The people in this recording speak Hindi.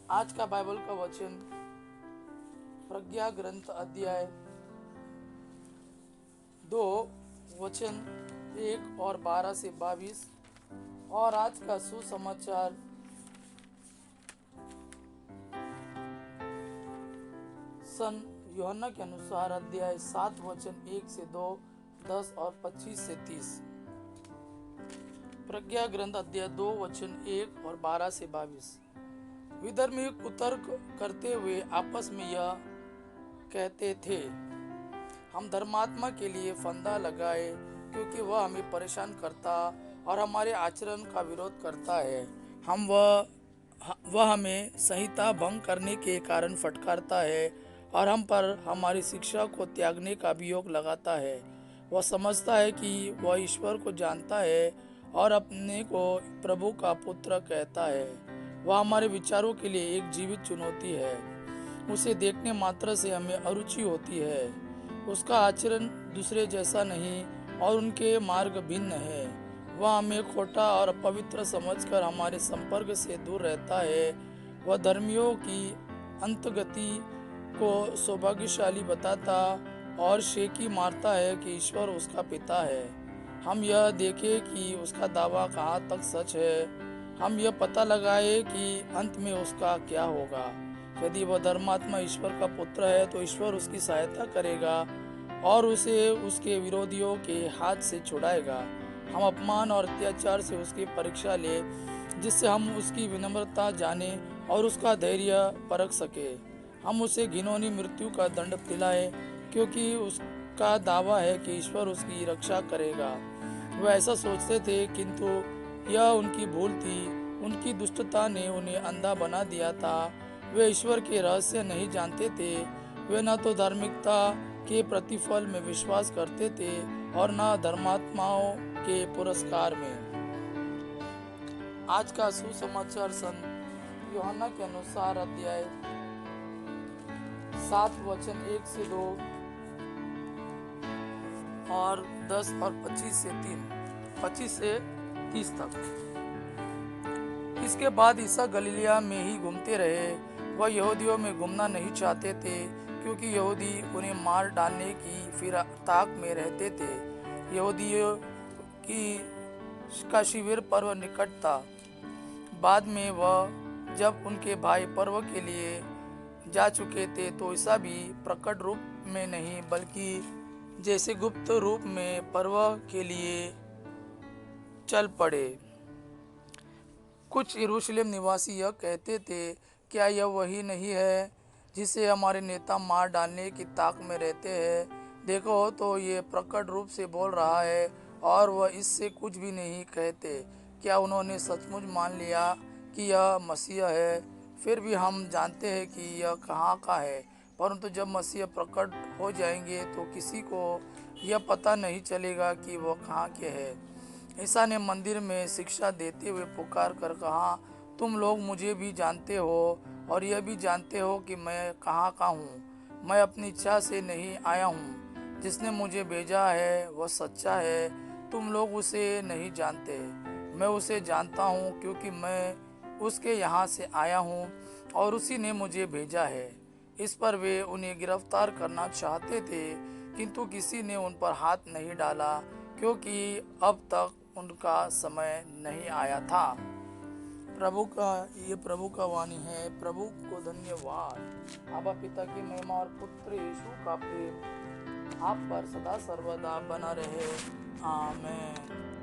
आज का बाइबल का वचन प्रज्ञा ग्रंथ अध्याय 2 वचन 1 और 12 से 22। और आज का सुसमाचार सन यूहन्ना के अनुसार अध्याय 7 वचन 1 से 2, 10 और 25 से 30। प्रज्ञा ग्रंथ अध्याय 2 वचन 1 और 12 से 22। विधर्मी कुतर्क करते हुए आपस में यह कहते थे, हम धर्मात्मा के लिए फंदा लगाए, क्योंकि वह हमें परेशान करता और हमारे आचरण का विरोध करता है। वह हमें संहिता भंग करने के कारण फटकारता है और हम पर हमारी शिक्षा को त्यागने का अभियोग लगाता है। वह समझता है कि वह ईश्वर को जानता है और अपने को प्रभु का पुत्र कहता है। वह हमारे विचारों के लिए एक जीवित चुनौती है। उसे देखने मात्र से हमें अरुचि होती है। उसका आचरण दूसरे जैसा नहीं और उनके मार्ग भिन्न है। वह हमें खोटा और अपवित्र समझकर हमारे संपर्क से दूर रहता है। वह धर्मियों की अंतगति को सौभाग्यशाली बताता और शेकी मारता है कि ईश्वर उसका पिता है। हम यह देखें कि उसका दावा कहाँ तक सच है। हम यह पता लगाए कि अंत में उसका क्या होगा। यदि वह धर्मात्मा ईश्वर का पुत्र है तो ईश्वर उसकी सहायता करेगा और उसे उसके विरोधियों के हाथ से छुड़ाएगा। हम अपमान और अत्याचार से उसकी परीक्षा ले, जिससे हम उसकी विनम्रता जाने और उसका धैर्य परख सके। हम उसे घिनौनी मृत्यु का दंड दिलाए, क्योंकि उसका दावा है कि ईश्वर उसकी रक्षा करेगा। वह ऐसा सोचते थे, किंतु यह उनकी भूल थी। उनकी दुष्टता ने उन्हें अंधा बना दिया था। वे ईश्वर के रहस्य नहीं जानते थे। वे न तो धार्मिकता के प्रतिफल में विश्वास करते थे और न धर्मात्माओं के पुरस्कार में। आज का सुसमाचार सन यूहन्ना के अनुसार अध्याय 7 वचन 1 से 2 और 10 और 25 से 30 तक। इसके बाद ईसा गलीलिया में ही घूमते रहे। वह यहूदियों में घूमना नहीं चाहते थे, क्योंकि यहूदी उन्हें मार डालने की फिराक में रहते थे। यहूदियों का शिविर पर्व निकट था। बाद में वह जब उनके भाई पर्व के लिए जा चुके थे तो ईसा भी प्रकट रूप में नहीं, बल्कि जैसे गुप्त रूप में पर्व के लिए चल पड़े। कुछ यरूशलेम निवासी यह कहते थे, क्या यह वही नहीं है जिसे हमारे नेता मार डालने की ताक में रहते हैं? देखो तो ये प्रकट रूप से बोल रहा है और वह इससे कुछ भी नहीं कहते। क्या उन्होंने सचमुच मान लिया कि यह मसीह है? फिर भी हम जानते हैं कि यह कहाँ का है, परंतु जब मसीह प्रकट हो जाएंगे तो किसी को यह पता नहीं चलेगा कि वह कहाँ के हैं। ईसा ने मंदिर में शिक्षा देते हुए पुकार कर कहा, तुम लोग मुझे भी जानते हो और यह भी जानते हो कि मैं कहाँ का हूँ। मैं अपनी इच्छा से नहीं आया हूँ। जिसने मुझे भेजा है वह सच्चा है। तुम लोग उसे नहीं जानते, मैं उसे जानता हूँ, क्योंकि मैं उसके यहाँ से आया हूँ और उसी ने मुझे भेजा है। इस पर वे उन्हें गिरफ्तार करना चाहते थे, किंतु किसी ने उन पर हाथ नहीं डाला, क्योंकि अब तक उनका समय नहीं आया था। प्रभु का वाणी है। प्रभु को धन्यवाद। आबा पिता की महिमा और पुत्र यीशु का प्रेम आप पर सदा सर्वदा बना रहे। आमीन।